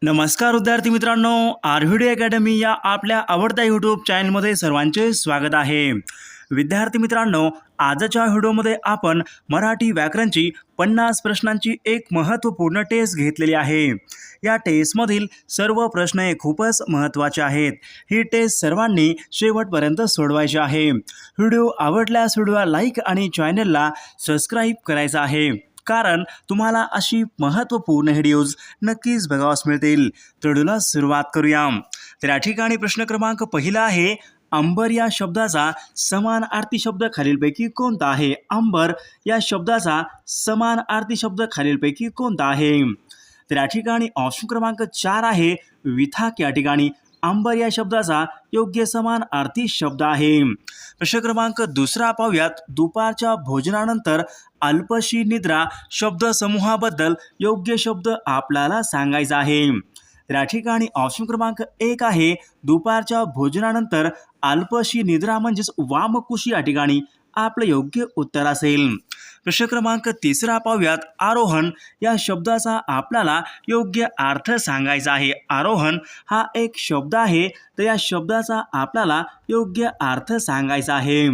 नमस्कार विद्यार्थी मित्रांनो, आरव्हीडी अकॅडमी या आपल्या आवडत्या यूट्यूब चॅनलमध्ये सर्वांचे स्वागत आहे. विद्यार्थी मित्रांनो, आजच्या व्हिडिओमध्ये आपण मराठी व्याकरणची 50 प्रश्नांची एक महत्त्वपूर्ण टेस्ट घेतलेली आहे. या टेस्टमधील सर्व प्रश्न हे खूपच महत्त्वाचे आहेत. ही टेस्ट सर्वांनी शेवटपर्यंत सोडवायची आहे. व्हिडिओ आवडल्यास व्हिडिओला लाईक आणि चॅनलला सबस्क्राईब करायचं आहे, कारण तुम्हाला अशी महत्त्वपूर्ण व्हिडिओज नक्कीच बघावास मिळतील. तर व्हिडिओला सुरुवात करूया. तर या ठिकाणी प्रश्न क्रमांक पहिला आहे, अंबर या शब्दाचा समानार्थी शब्द खालीलपैकी कोणता आहे? अंबर या शब्दाचा समानार्थी शब्द खालीलपैकी कोणता आहे? तर या ठिकाणी ऑप्शन क्रमांक 4 आहे, विथाक या ठिकाणी अंबर या शब्दाचा योग्य समानार्थी शब्द आहे. प्रश्न क्रमांक दुसरा पाहूयात, दुपारच्या भोजनानंतर अल्पशी निद्रा शब्दसमूहाबद्दल योग्य शब्द आपल्याला सांगायचा आहे. तर या ठिकाणी ऑप्शन क्रमांक 1 आहे, दुपारच्या भोजनानंतर अल्पशी निद्रा म्हणजेच वामकुशी या ठिकाणी आपलं योग्य उत्तर असेल. प्रश्न क्रमांक तिसरा पाहूयात, आरोहण या शब्दाचा आपल्याला योग्य अर्थ सांगायचा आहे. आरोहण हा एक शब्द आहे, तर या शब्दाचा आपल्याला योग्य अर्थ सांगायचा आहे.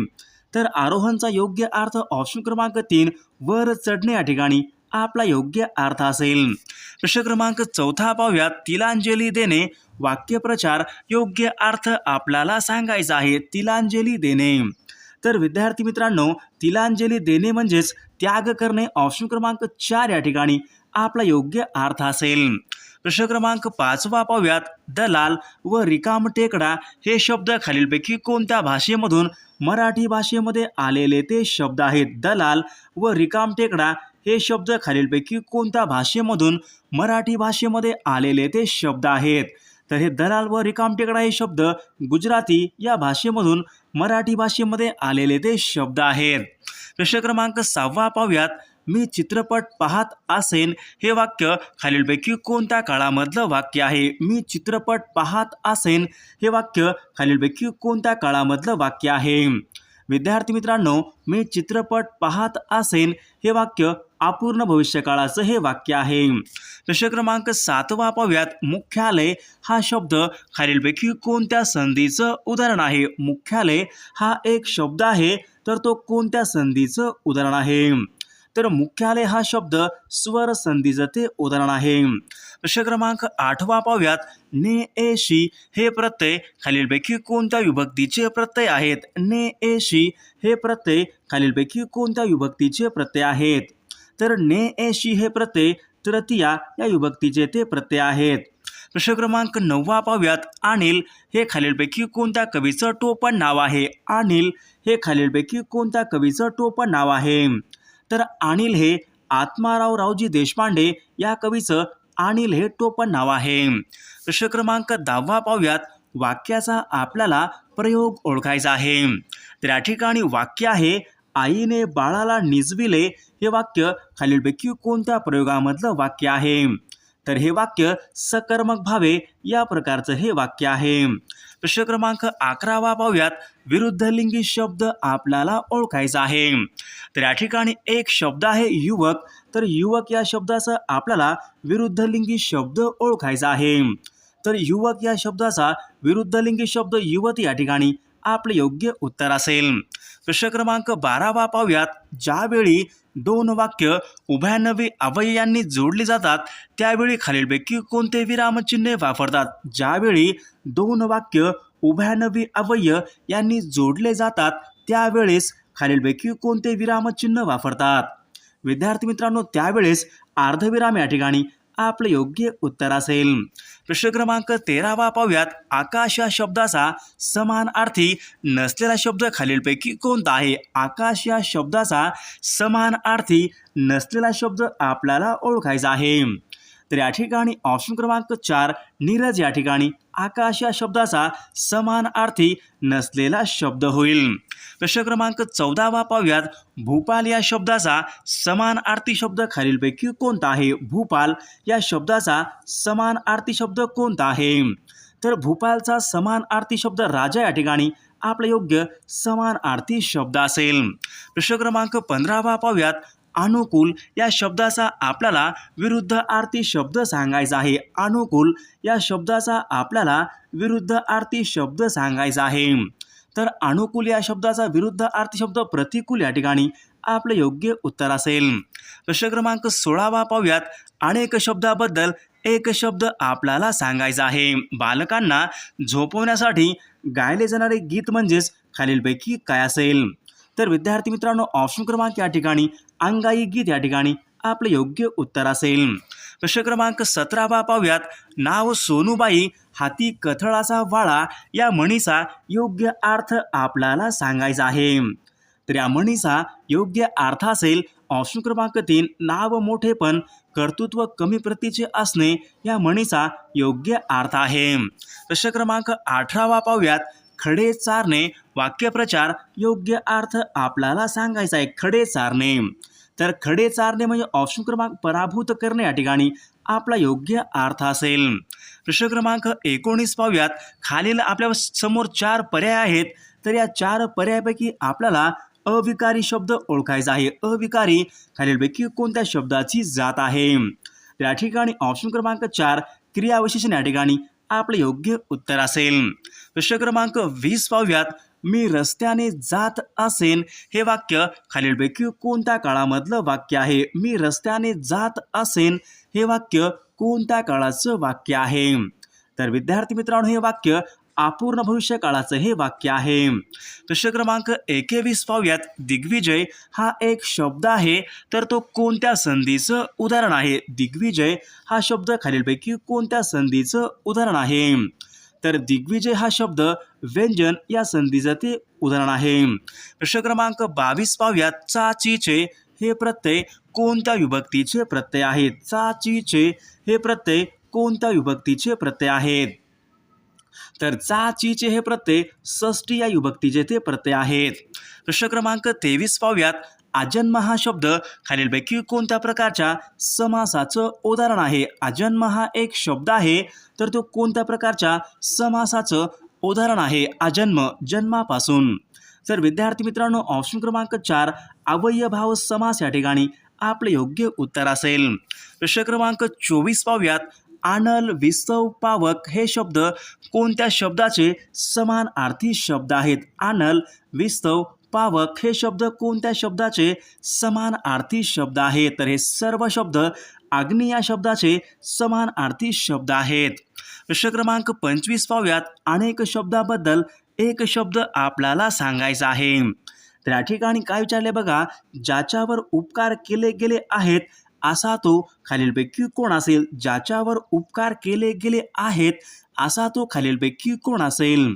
तर आरोहणचा योग्य अर्थ ऑप्शन क्रमांक 3, वर चढणे या ठिकाणी आपला योग्य अर्थ असेल. प्रश्न क्रमांक चौथा पाहूयात, तिलांजली देणे वाक्यप्रचार योग्य अर्थ आपल्याला सांगायचा आहे. तिलांजली देणे. तर विद्यार्थी मित्रांनो, तिलांजली देणे म्हणजेच त्याग करणे. ऑप्शन क्रमांक 4 या ठिकाणी आपला योग्य अर्थ असेल. प्रश्न क्रमांक 5 पाहूयात, दलाल व रिकामटेकडा हे शब्द खालीलपैकी कोणत्या भाषेमधून मराठी भाषेमध्ये आलेले ते शब्द आहेत? दलाल व रिकामटेकडा हे शब्द खालीलपैकी कोणत्या भाषेमधून मराठी भाषेमध्ये आलेले ते शब्द आहेत? तर हे दलाल व रिकामटेकडा हे शब्द गुजराती या भाषेमधून मराठी भाषेमध्ये आलेले ते शब्द आहेत. प्रश्न क्रमांक 6 पाहूयात, मी चित्रपट पाहत असेन हे वाक्य खालीलपैकी कोणत्या काळामधलं वाक्य आहे? मी चित्रपट पाहत असेन हे वाक्य खालीलपैकी कोणत्या काळामधलं वाक्य आहे? विद्यार्थी मित्रांनो, मी चित्रपट पाहत असेन हे वाक्य अपूर्ण भविष्यकाळाचं हे वाक्य आहे. प्रश्न क्रमांक 7 पाहूयात, मुख्यालय हा शब्द खालीलपैकी कोणत्या संधीचं उदाहरण आहे? मुख्यालय हा एक शब्द आहे, तर तो कोणत्या संधीचं उदाहरण आहे? तर मुख्यालय हा शब्द स्वर संधीचं ते उदाहरण आहे. प्रश्न क्रमांक 8 पाहूयात, ने ए शी हे प्रत्यय खालीलपैकी कोणत्या विभक्तीचे प्रत्यय आहेत? ने ए शी हे प्रत्यय खालीलपैकी कोणत्या विभक्तीचे प्रत्यय आहेत? तर ने ए शी हे प्रत्यय तृतीया या विभक्तीचे ते प्रत्यय आहेत. प्रश्न क्रमांक 9 पाहूयात, अनिल हे खालीलपैकी कोणत्या कवीचं टोपण नाव आहे? अनिल हे खालीलपैकी कोणत्या कवीचं टोपण नाव आहे? तर अनिल हे आत्माराव रावजी देशपांडे या कवीचं अनिल हे टोपण नाव आहे. प्रश्न क्रमांक 10 पाहूयात, वाक्याचा आपल्याला प्रयोग ओळखायचा आहे. तर या ठिकाणी वाक्य आहे, आईने बाळाला निजविले हे वाक्य खालीलपैकी कोणत्या प्रयोगामधलं वाक्य आहे? तर हे वाक्य सकर्मक भावे या प्रकारचं हे वाक्य आहे. प्रश्न क्रमांक 11 पाहूयात, विरुद्धलिंगी शब्द आपल्याला ओळखायचा आहे. तर या ठिकाणी एक शब्द आहे युवक, तर युवक या शब्दाचा आपल्याला विरुद्धलिंगी शब्द ओळखायचा आहे. तर युवक या शब्दाचा विरुद्धलिंगी शब्द युवती या ठिकाणी आपले योग्य उत्तर असेल. प्रश्न क्रमांक 12 पाहूयात, ज्यावेळी दोन वाक्य उभयनवी अव्ययांनी जोडली जातात त्यावेळी खालीलपैकी कोणते विरामचिन्ह वापरतात? ज्यावेळी दोन वाक्य उभयनवी अव्यय यांनी जोडले जातात त्यावेळेस खालीलपैकी कोणते विरामचिन्ह वापरतात? विद्यार्थी मित्रांनो, त्यावेळेस अर्धविराम या ठिकाणी आपलं योग्य उत्तर असेल. प्रश्न क्रमांक 13 पाहूयात, आकाश या शब्दाचा समानार्थी नसलेला शब्द खालीलपैकी कोणता आहे? आकाश या शब्दाचा समानार्थी नसलेला शब्द आपल्याला ओळखायचा आहे. तर या ठिकाणी ऑप्शन क्रमांक 4, नीरज या ठिकाणी आकाश या शब्दाचा समानार्थी नसलेला शब्द होईल. प्रश्न क्रमांक 14 पाहूयात, भूपाल या शब्दाचा समानार्थी शब्द खालीलपैकी कोणता आहे? भूपाल या शब्दाचा समानार्थी शब्द कोणता आहे? तर भूपालचा समानार्थी शब्द राजा या ठिकाणी आपला योग्य समानार्थी शब्द असेल. प्रश्न क्रमांक 15 पाहूयात, अनुकूल या शब्दाचा आपल्याला विरुद्धार्थी शब्द सांगायचा आहे. अनुकूल या शब्दाचा आपल्याला विरुद्धार्थी शब्द सांगायचा आहे. तर अनुकूल या शब्दाचा विरुद्धार्थी शब्द प्रतिकूल या ठिकाणी आपलं योग्य उत्तर असेल. प्रश्न क्रमांक 16 पाहूयात. अनेक शब्दाबद्दल एक शब्द आपल्याला सांगायचा आहे. बालकांना झोपवण्यासाठी गायले जाणारे गीत म्हणजेच खालीलपैकी काय असेल? तर विद्यार्थी मित्रांनो, ऑप्शन क्रमांक या ठिकाणी अंगाई गीत या ठिकाणी आपलं योग्य उत्तर असेल. प्रश्न क्रमांक 17 पाहूयात. नाव सोनूबाई हाती कथळाचा वाळा या म्हणीचा योग्य अर्थ आपल्याला सांगायचा आहे. तर या म्हणीचा योग्य अर्थ असेल ऑप्शन क्रमांक 3 नाव मोठे पण कर्तृत्व कमी प्रतीचे असणे या म्हणीचा योग्य अर्थ आहे. प्रश्न क्रमांक 18 पाहूयात. खडे चारणे वाक्यप्रचार योग्य अर्थ आपल्याला सांगायचा आहे. खडे चारणे, तर खडे चारणे म्हणजे ऑप्शन क्रमांक पराभूत करणे या ठिकाणी आपला योग्य अर्थ असेल. प्रश्न क्रमांक 19 पाहूयात. खालील आपल्या समोर 4 पर्याय आहेत. तर या 4 पर्यायापैकी आपल्याला अविकारी शब्द ओळखायचा आहे. अविकारी खालीलपैकी कोणत्या शब्दाची जात आहे? या ठिकाणी ऑप्शन क्रमांक 4 क्रियाविशेषण या ठिकाणी आपलं योग्य उत्तर असेल. प्रश्न क्रमांक 20 पाहूयात. मी रस्त्याने जात असेन हे वाक्य खालीलपैकी कोणत्या काळामधलं वाक्य आहे? मी रस्त्याने जात असेन हे वाक्य कोणत्या काळाचं वाक्य आहे? तर विद्यार्थी मित्रांनो, हे वाक्य अपूर्ण भविष्य काळाचं हे वाक्य आहे. प्रश्न क्रमांक 21 पाहूयात. दिग्विजय हा एक शब्द आहे, तर तो कोणत्या संधीचं उदाहरण आहे? दिग्विजय हा शब्द खालीलपैकी कोणत्या संधीचं उदाहरण आहे? तर दिग्विजय हा शब्द व्यंजन या संधीचं ते उदाहरण आहे. प्रश्न क्रमांक 22 पाहूयात. चाचीचे हे प्रत्यय कोणत्या विभक्तीचे प्रत्यय आहेत? चाचीचे हे प्रत्यय कोणत्या विभक्तीचे प्रत्यय आहेत? तर चाचीचे हे प्रत्यय षष्ठी या विभक्तीचे ते प्रत्यय आहेत. प्रश्न क्रमांक 23 पाहूयात. अजन्म हा शब्द खालीलपैकी कोणत्या प्रकारच्या समासाचं उदाहरण आहे? अजन्म हा एक शब्द आहे, तर तो कोणत्या प्रकारच्या समासाचं उदाहरण आहे? अजन्म जन्मापासून. तर विद्यार्थी मित्रांनो, ऑप्शन क्रमांक 4 अवयभाव समास या ठिकाणी आपलं योग्य उत्तर असेल. प्रश्न क्रमांक 24 पाहूयात. आनल विस्तव पावक हे शब्द कोणत्या शब्दाचे समानार्थी शब्द आहेत? आनल विस्तव पावक हे शब्द कोणत्या शब्दाचे समानार्थी शब्द आहेत? तर हे सर्व शब्द अग्नी या शब्दाचे समानार्थी शब्द आहेत. प्रश्न क्रमांक 25 पाहूयात. अनेक शब्दाबद्दल एक शब्द आपल्याला सांगायचा आहे. तर या ठिकाणी काय विचारले बघा. ज्याच्यावर उपकार केले गेले आहेत असा तो खालीलपैकी कोण असेल? ज्याच्यावर उपकार केले गेले आहेत असा तो खालीलपैकी कोण असेल?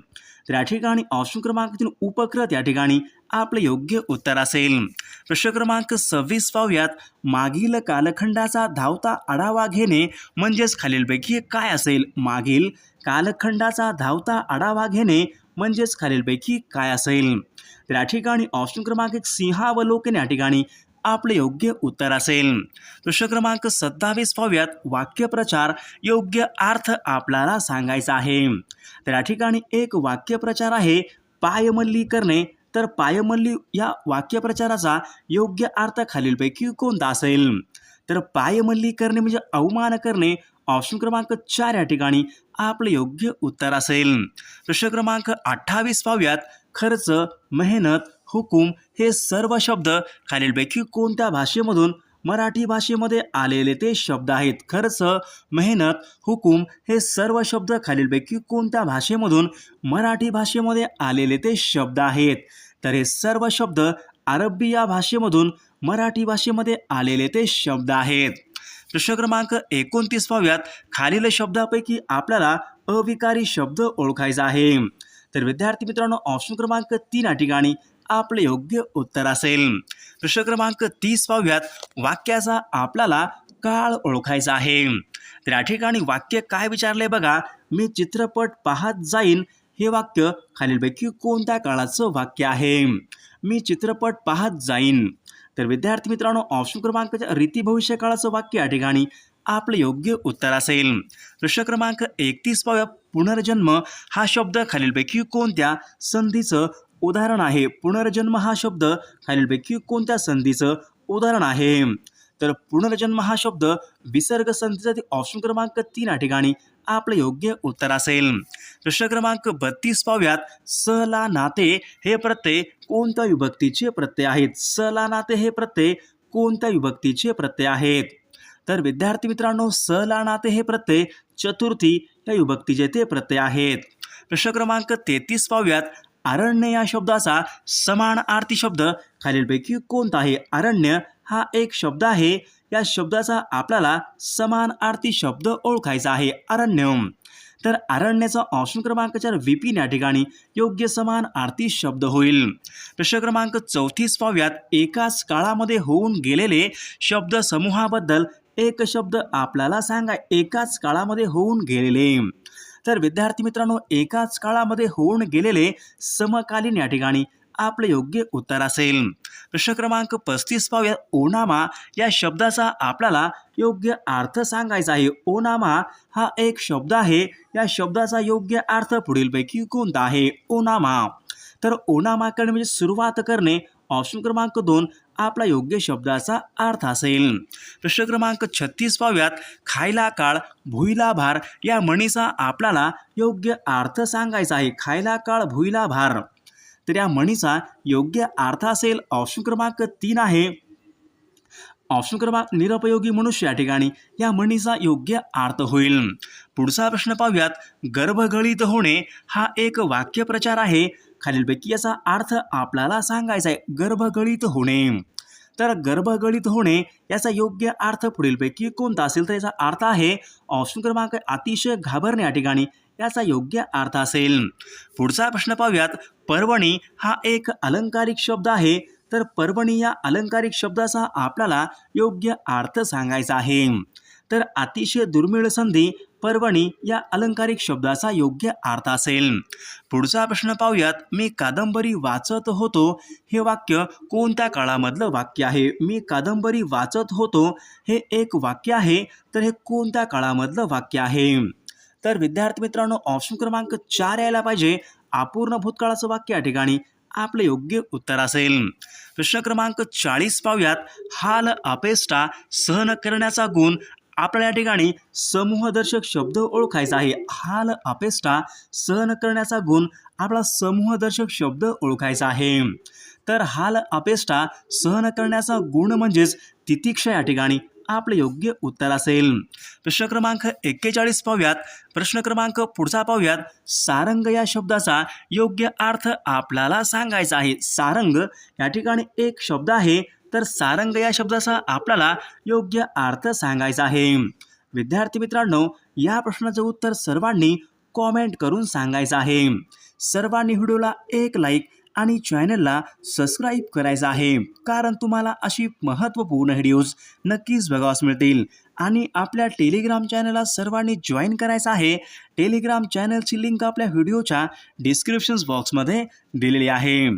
तर या ठिकाणी ऑप्शन क्रमांक 3 उपकृत या ठिकाणी आपलं योग्य उत्तर असेल. प्रश्न क्रमांक 26 पाहूयात. मागील कालखंडाचा धावता आढावा घेणे म्हणजेच खालीलपैकी काय असेल? मागील कालखंडाचा धावता आढावा घेणे म्हणजेच खालीलपैकी काय असेल? तर या ठिकाणी ऑप्शन क्रमांक 1 सिंहावलोकन या ठिकाणी आपले योग्य उत्तर असेल. प्रश्न क्रमांक 27 पाहूयात. वाक्यप्रचार योग्य अर्थ आपल्याला सांगायचा आहे. तर या ठिकाणी एक वाक्यप्रचार आहे पायमल्ली करणे. तर पायमल्ली या वाक्यप्रचाराचा योग्य अर्थ खालीलपैकी कोणता असेल? तर पायमल्ली करणे म्हणजे अवमान करणे. ऑप्शन क्रमांक 4 या ठिकाणी आपलं योग्य उत्तर असेल. प्रश्न क्रमांक 28 पाहूयात. खर्च, मेहनत, हुकूम हे सर्व शब्द खालीलपैकी कोणत्या भाषेमधून मराठी भाषेमध्ये आलेले ते शब्द आहेत? खर्च, मेहनत, हुकूम हे सर्व शब्द खालीलपैकी कोणत्या भाषेमधून मराठी भाषेमध्ये आलेले ते शब्द आहेत? तर हे सर्व शब्द अरबी या भाषेमधून मराठी भाषेमध्ये आलेले ते शब्द आहेत. प्रश्न क्रमांक 29 पाहूयात. खालील शब्दापैकी आपल्याला अविकारी शब्द ओळखायचा आहे. तर विद्यार्थी मित्रांनो, ऑप्शन क्रमांक 3 या ठिकाणी आपले योग्य उत्तर असेल. प्रश्न क्रमांक 30 पाहूयात. वाक्याचा आपल्याला काळ ओळखायचा आहे. तर या ठिकाणी वाक्य काय विचारले बघा. मी चित्रपट पाहत जाईन हे वाक्य खालीलपैकी कोणत्या काळाचं वाक्य आहे? मी चित्रपट पाहत जाईन. तर विद्यार्थी मित्रांनो, ऑप्शन क्रमांक रीती भविष्य काळाचं वाक्य या ठिकाणी आपले योग्य उत्तर असेल. प्रश्न क्रमांक 31 पाहूया. पुनर्जन्म हा शब्द खालीलपैकी कोणत्या संधीचं उदाहरण आहे? पुनर्जन्म हा शब्द खालीलपैकी कोणत्या संधीचं उदाहरण आहे. तर पुनर्जन्म हा शब्द विसर्ग संधीचा ऑप्शन क्रमांक 3 या ठिकाणी आपलं योग्य उत्तर असेल. प्रश्न क्रमांक 32 पाहूयात. स ला नाते हे प्रत्यय कोणत्या विभक्तीचे प्रत्यय आहेत? स ला नाते हे प्रत्यय कोणत्या विभक्तीचे प्रत्यय आहेत? तर विद्यार्थी मित्रांनो, स ला नाते हे प्रत्यय चतुर्थी या विभक्तीचे ते प्रत्यय आहेत. प्रश्न क्रमांक 33 पाहूयात. अरण्य या शब्दाचा समानार्थी शब्द खालीलपैकी कोणता आहे? अरण्य हा एक शब्द आहे. या शब्दाचा आपल्याला समानार्थी शब्द ओळखायचा आहे. अरण्य. तर अरण्याचा ऑप्शन क्रमांक 4 विपिन या ठिकाणी योग्य समानार्थी शब्द होईल. प्रश्न क्रमांक 34 पाहूयात. एकाच काळामध्ये होऊन गेलेले शब्द समूहाबद्दल एक शब्द आपल्याला सांगा. एकाच काळामध्ये होऊन गेलेले. तर विद्यार्थी मित्रांनो, एकाच काळामध्ये होऊन गेलेले समकालीन या ठिकाणी आपले योग्य उत्तर असेल. प्रश्न क्रमांक 35 पाहूया. ओनामा या शब्दाचा आपल्याला योग्य अर्थ सांगायचा आहे. ओनामा हा एक शब्द आहे. या शब्दाचा योग्य अर्थ पुढीलपैकी कोणता आहे? ओनामा. तर ओनामा करणे म्हणजे सुरुवात करणे. ऑप्शन क्रमांक 2 आपला योग्य शब्दाचा अर्थ असेल. प्रश्न क्रमांक 36 पाहूयात. खायला काळ भुईला भार या म्हणीचा आपल्याला योग्य अर्थ सांगायचा आहे. खायला काळ भुईला भार. तर या म्हणीचा योग्य अर्थ असेल ऑप्शन क्रमांक 3 आहे. ऑप्शन क्रमांक निरुपयोगी मनुष्य या ठिकाणी या म्हणीचा योग्य अर्थ होईल. पुढचा प्रश्न पाहूयात. गर्भगळीत होणे हा एक वाक्यप्रचार आहे. खालीलपैकी याचा अर्थ आपल्याला सांगायचा आहे. गर्भगळीत होणे. तर गर्भगळीत होणे याचा योग्य अर्थ पुढीलपैकी कोणता असेल? तर याचा अर्थ आहे ऑप्शन क्रमांक अतिशय घाबरणे या ठिकाणी याचा योग्य अर्थ असेल. पुढचा प्रश्न पाहूयात. पर्वणी हा एक अलंकारिक शब्द आहे. तर पर्वणी या अलंकारिक शब्दाचा आपल्याला योग्य अर्थ सांगायचा आहे. तर अतिशय दुर्मिळ संधी पर्वणी या अलंकारिक शब्दाचा योग्य अर्थ असेल. पुढचा प्रश्न पाहूयात. मी कादंबरी वाचत होतो हे वाक्य कोणत्या काळामधलं वाक्य आहे? मी कादंबरी वाचत होतो हे एक वाक्य आहे. तर हे कोणत्या काळामधलं वाक्य आहे? तर विद्यार्थी मित्रांनो, ऑप्शन क्रमांक 4 यायला पाहिजे. अपूर्ण भूतकाळाचं वाक्य या ठिकाणी आपलं योग्य उत्तर असेल. प्रश्न क्रमांक 40 पाहूयात. हाल अपेष्टा सहन करण्याचा गुण आपल्याला या ठिकाणी समूहदर्शक शब्द ओळखायचा आहे. हाल अपेष्टा सहन करण्याचा गुण आपला समूहदर्शक शब्द ओळखायचा आहे. तर हाल अपेष्टा सहन करण्याचा गुण म्हणजेच तितिक्षा या ठिकाणी आपले योग्य उत्तर असेल. प्रश्न क्रमांक 41 पाहूयात. प्रश्न क्रमांक पुढचा पाहूयात. सारंग या शब्दाचा योग्य अर्थ आपल्याला सांगायचा आहे. सारंग या ठिकाणी एक शब्द आहे. तर सारंग या शब्दाचा आपल्याला योग्य अर्थ सांगायचा आहे. विद्यार्थी मित्रांनो, या प्रश्नाचं उत्तर सर्वांनी कॉमेंट करून सांगायचं आहे. सर्वांनी व्हिडिओला एक लाईक आणि चॅनलला सबस्क्राईब करायचं आहे, कारण तुम्हाला अशी महत्त्वपूर्ण व्हिडिओज नक्कीच बघावयास मिळतील. आणि आपल्या टेलिग्राम चॅनलला सर्वांनी जॉईन करायचं आहे. टेलिग्राम चॅनलची लिंक आपल्या व्हिडिओच्या डिस्क्रिप्शन बॉक्समध्ये दिलेली आहे.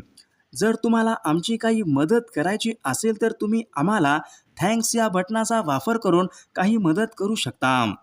जर तुम्हाला आमची काही मदत करायची असेल तर तुम्ही आम्हाला थँक्स या बटनाचा वापर करून काही मदत करू शकता.